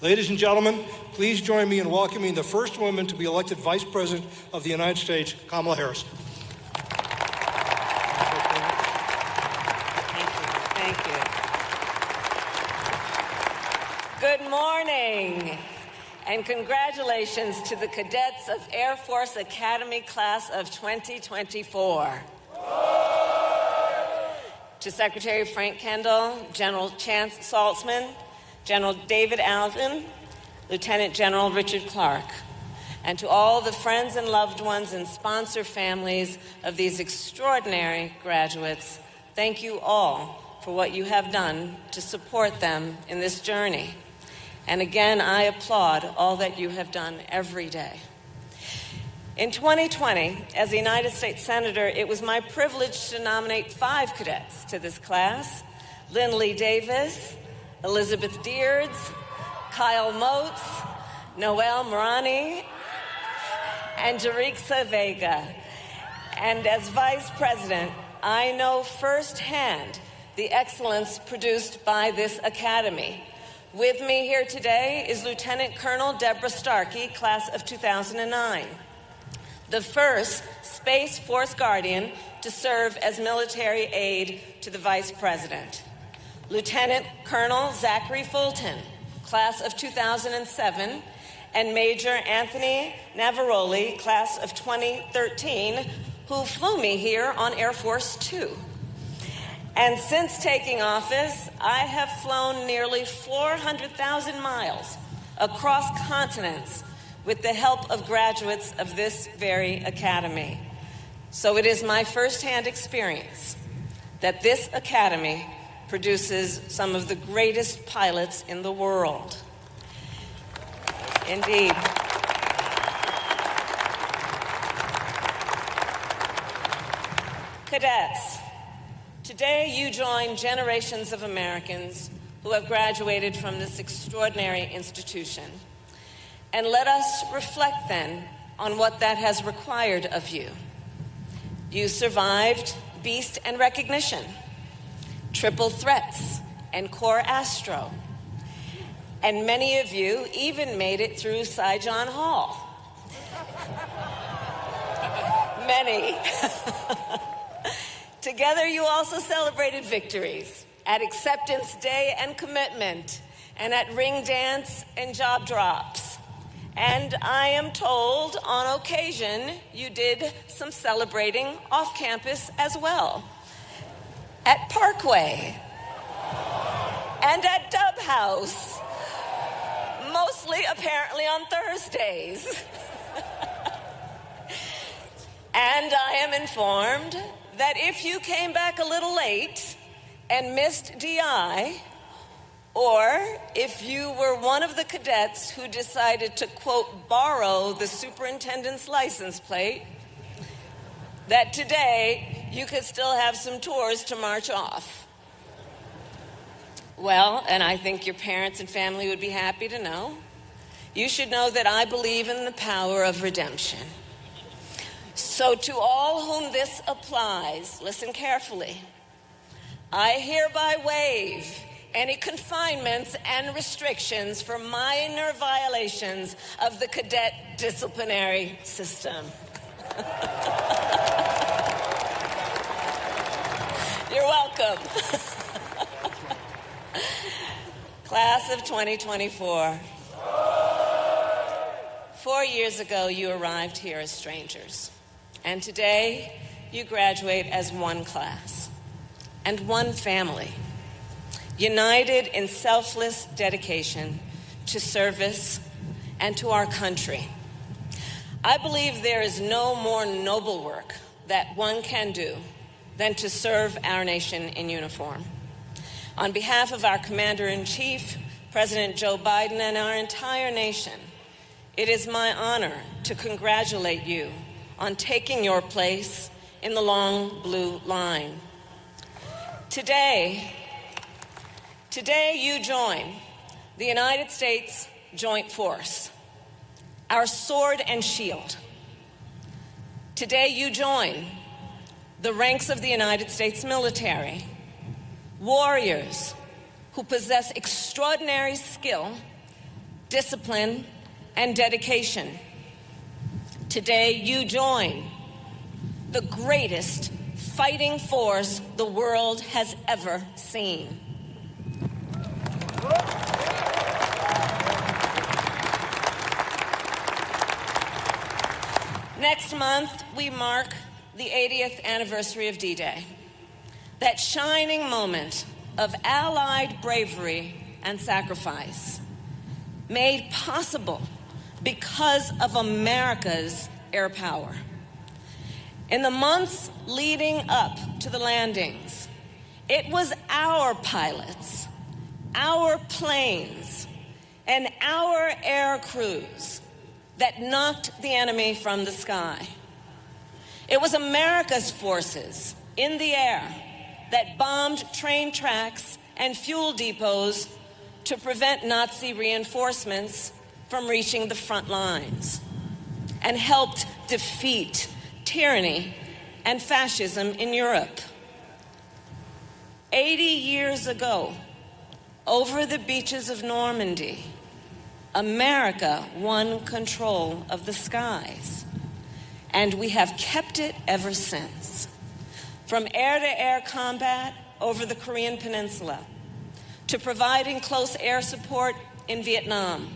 Ladies and gentlemen, please join me in welcoming the first woman to be elected Vice President of the United States, Kamala Harris. Thank you. Good morning, and congratulations to the cadets of Air Force Academy Class of 2024. To Secretary Frank Kendall, General Chance Saltzman, General David Alvin, Lieutenant General Richard Clark, and to all the friends and loved ones and sponsor families of these extraordinary graduates, thank you all for what you have done to support them in this journey. And again, I applaud all that you have done every day. In 2020, as a United States Senator, it was my privilege to nominate 5 cadets to this class: Lindley Davis, Elizabeth Deards, Kyle Moats, Noel Marani, and Jarixa Vega. And as Vice President, I know firsthand the excellence produced by this academy. With me here today is Lieutenant Colonel Deborah Starkey, class of 2009, the first Space Force Guardian to serve as military aide to the Vice President. Lieutenant Colonel Zachary Fulton, class of 2007, and Major Anthony Navaroli, class of 2013, who flew me here on Air Force Two. And since taking office, I have flown nearly 400,000 miles across continents with the help of graduates of this very academy. So it is my firsthand experience that this academy produces some of the greatest pilots in the world. Indeed. Cadets, today you join generations of Americans who have graduated from this extraordinary institution. And let us reflect then on what that has required of you. You survived beast and recognition, triple threats, and core astro. And many of you even made it through Saigon Hall. Many. Together, you also celebrated victories at Acceptance Day and Commitment, and at ring dance and job drops. And I am told, on occasion, you did some celebrating off campus as well. At Parkway, and at Dub House, mostly apparently on Thursdays. And I am informed that if you came back a little late and missed DI, or if you were one of the cadets who decided to, quote, borrow the superintendent's license plate, that today you could still have some tours to march off. Well, and I think your parents and family would be happy to know, you should know that I believe in the power of redemption. So to all whom this applies, listen carefully. I hereby waive any confinements and restrictions for minor violations of the cadet disciplinary system. You're welcome. Class of 2024. 4 years ago, you arrived here as strangers. And today, you graduate as one class and one family, united in selfless dedication to service and to our country. I believe there is no more noble work that one can do than to serve our nation in uniform. On behalf of our Commander-in-Chief, President Joe Biden, and our entire nation, it is my honor to congratulate you on taking your place in the long blue line. Today you join the United States Joint Force, our sword and shield. Today you join the ranks of the United States military, warriors who possess extraordinary skill, discipline, and dedication. Today, you join the greatest fighting force the world has ever seen. Next month, we mark the 80th anniversary of D-Day, that shining moment of Allied bravery and sacrifice, made possible because of America's air power. In the months leading up to the landings, it was our pilots, our planes, and our air crews that knocked the enemy from the sky. It was America's forces in the air that bombed train tracks and fuel depots to prevent Nazi reinforcements from reaching the front lines, and helped defeat tyranny and fascism in Europe. 80 years ago, over the beaches of Normandy, America won control of the skies, and we have kept it ever since. From air-to-air combat over the Korean Peninsula, to providing close air support in Vietnam,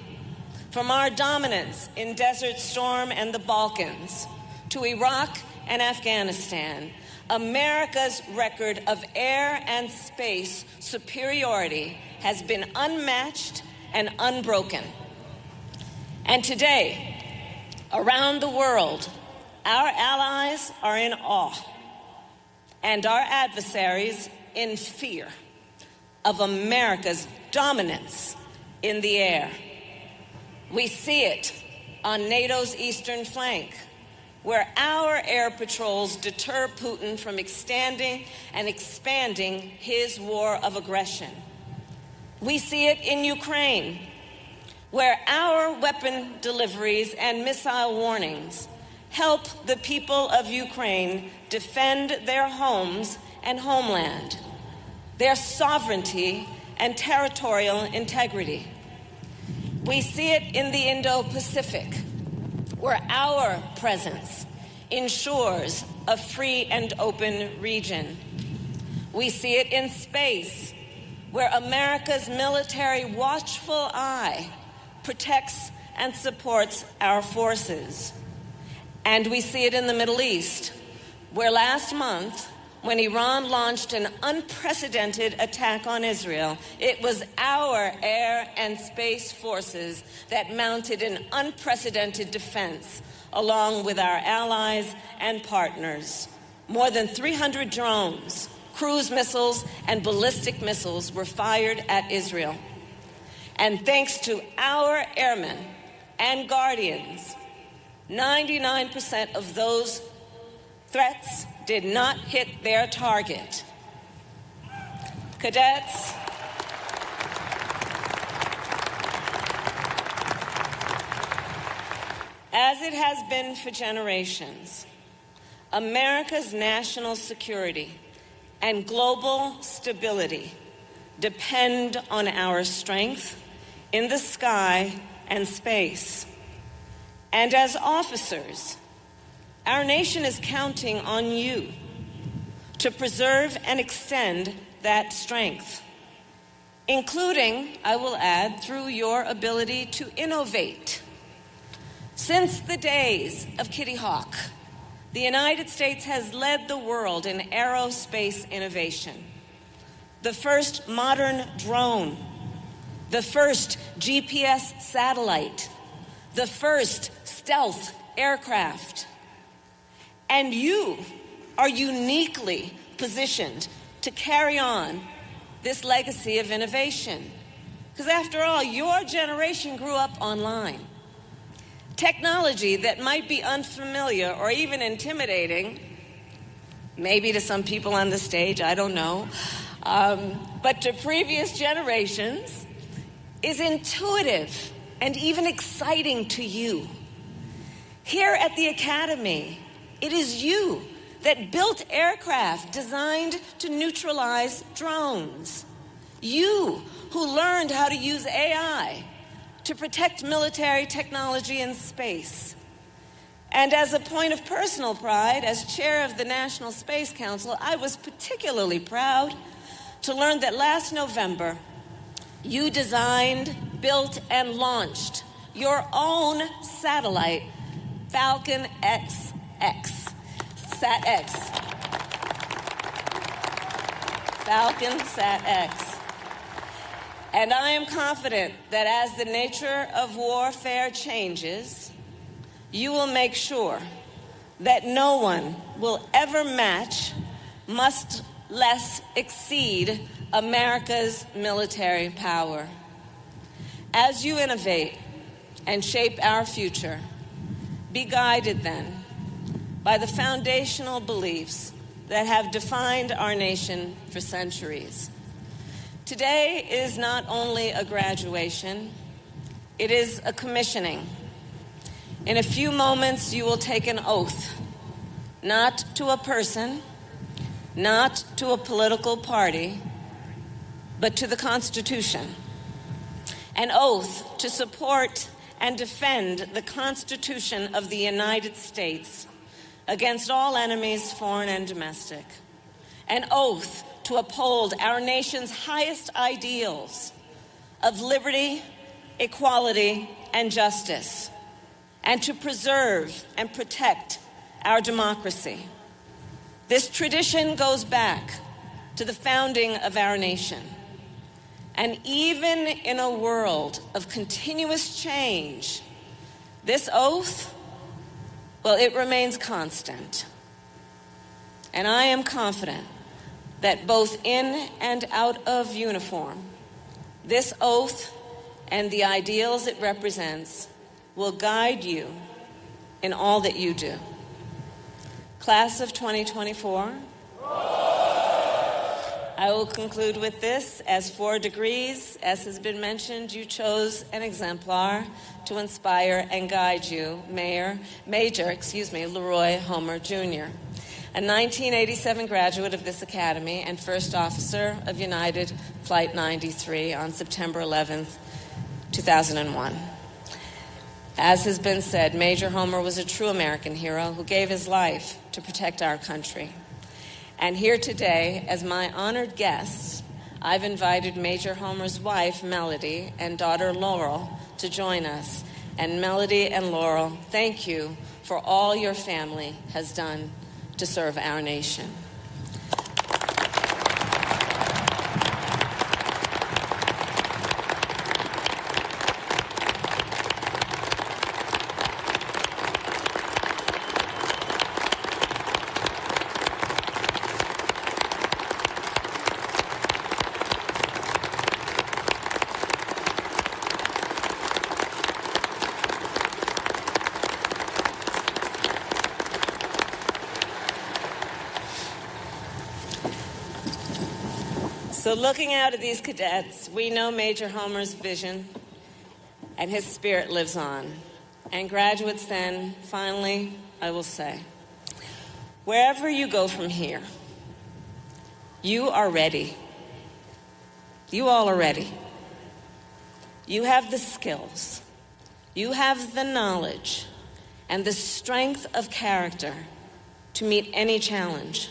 from our dominance in Desert Storm and the Balkans, to Iraq and Afghanistan, America's record of air and space superiority has been unmatched and unbroken. And today, around the world, our allies are in awe, and our adversaries in fear of America's dominance in the air. We see it on NATO's eastern flank, where our air patrols deter Putin from extending and expanding his war of aggression. We see it in Ukraine, where our weapon deliveries and missile warnings help the people of Ukraine defend their homes and homeland, their sovereignty and territorial integrity. We see it in the Indo-Pacific, where our presence ensures a free and open region. We see it in space, where America's military watchful eye protects and supports our forces. And we see it in the Middle East, where last month, when Iran launched an unprecedented attack on Israel, it was our air and space forces that mounted an unprecedented defense, along with our allies and partners. More than 300 drones, cruise missiles, and ballistic missiles were fired at Israel. And thanks to our airmen and guardians, 99% of those threats did not hit their target. Cadets, as it has been for generations, America's national security and global stability depend on our strength in the sky and space. And as officers, our nation is counting on you to preserve and extend that strength, including, I will add, through your ability to innovate. Since the days of Kitty Hawk, the United States has led the world in aerospace innovation. The first modern drone, the first GPS satellite, the first stealth aircraft. And you are uniquely positioned to carry on this legacy of innovation. Because after all, your generation grew up online. Technology that might be unfamiliar or even intimidating, maybe to some people on the stage, I don't know, but to previous generations, is intuitive and even exciting to you. Here at the Academy, it is you that built aircraft designed to neutralize drones. You who learned how to use AI to protect military technology in space. And as a point of personal pride, as chair of the National Space Council, I was particularly proud to learn that last November, you designed, built, and launched your own satellite, Falcon XX. Sat-X. Falcon Sat-X. And I am confident that as the nature of warfare changes, you will make sure that no one will ever match, much less exceed, America's military power. As you innovate and shape our future, be guided then by the foundational beliefs that have defined our nation for centuries. Today is not only a graduation, it is a commissioning. In a few moments, you will take an oath, not to a person, not to a political party, but to the Constitution. An oath to support and defend the Constitution of the United States against all enemies, foreign and domestic. An oath to uphold our nation's highest ideals of liberty, equality, and justice, and to preserve and protect our democracy. This tradition goes back to the founding of our nation. And even in a world of continuous change, this oath, well, it remains constant. And I am confident that both in and out of uniform, this oath and the ideals it represents will guide you in all that you do. Class of 2024, I will conclude with this. As 4 degrees, as has been mentioned, you chose an exemplar to inspire and guide you, Major Leroy Homer, Jr., a 1987 graduate of this academy and first officer of United Flight 93 on September 11th, 2001. As has been said, Major Homer was a true American hero who gave his life to protect our country. And here today, as my honored guests, I've invited Major Homer's wife, Melody, and daughter, Laurel, to join us. And Melody and Laurel, thank you for all your family has done to serve our nation. So looking out at these cadets, we know Major Homer's vision and his spirit lives on. And graduates then, finally, I will say, wherever you go from here, you are ready. You all are ready. You have the skills, you have the knowledge, and the strength of character to meet any challenge.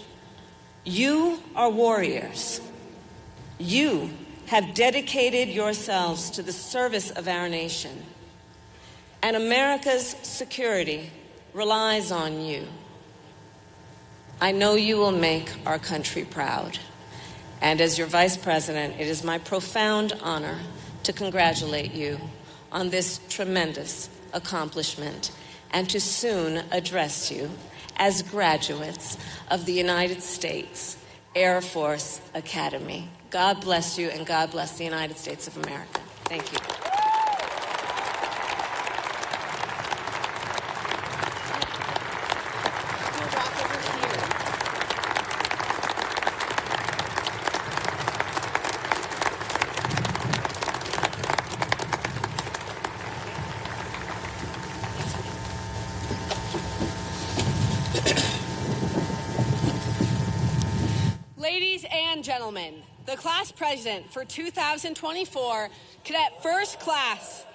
You are warriors. You have dedicated yourselves to the service of our nation, and America's security relies on you. I know you will make our country proud. And as your Vice President, it is my profound honor to congratulate you on this tremendous accomplishment and to soon address you as graduates of the United States Air Force Academy. God bless you, and God bless the United States of America. Thank you. Ladies and gentlemen, the class president for 2024, Cadet First Class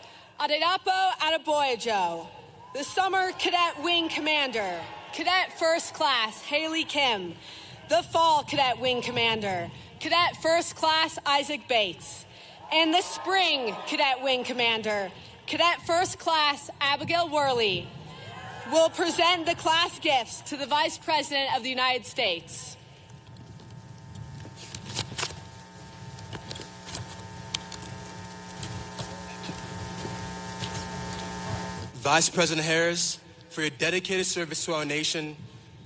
Adedapo Adeboyejo, the Summer Cadet Wing Commander, Cadet First Class Haley Kim, the Fall Cadet Wing Commander, Cadet First Class Isaac Bates, and the Spring Cadet Wing Commander, Cadet First Class Abigail Worley, will present the class gifts to the Vice President of the United States. Vice President Harris, for your dedicated service to our nation,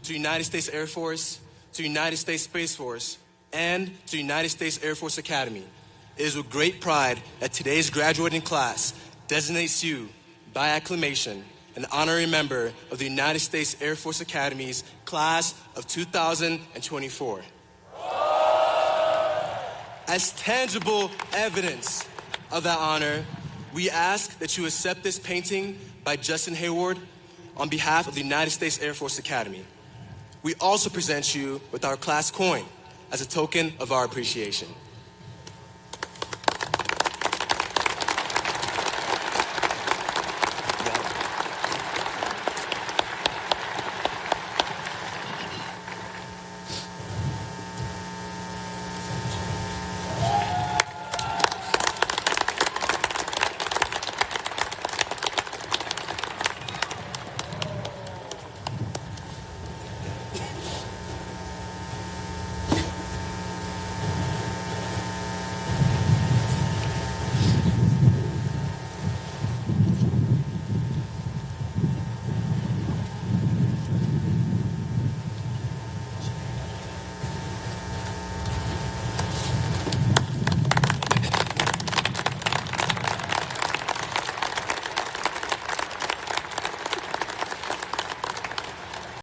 to the United States Air Force, to the United States Space Force, and to the United States Air Force Academy, it is with great pride that today's graduating class designates you, by acclamation, an honorary member of the United States Air Force Academy's class of 2024. As tangible evidence of that honor, we ask that you accept this painting by Justin Hayward on behalf of the United States Air Force Academy. We also present you with our class coin as a token of our appreciation.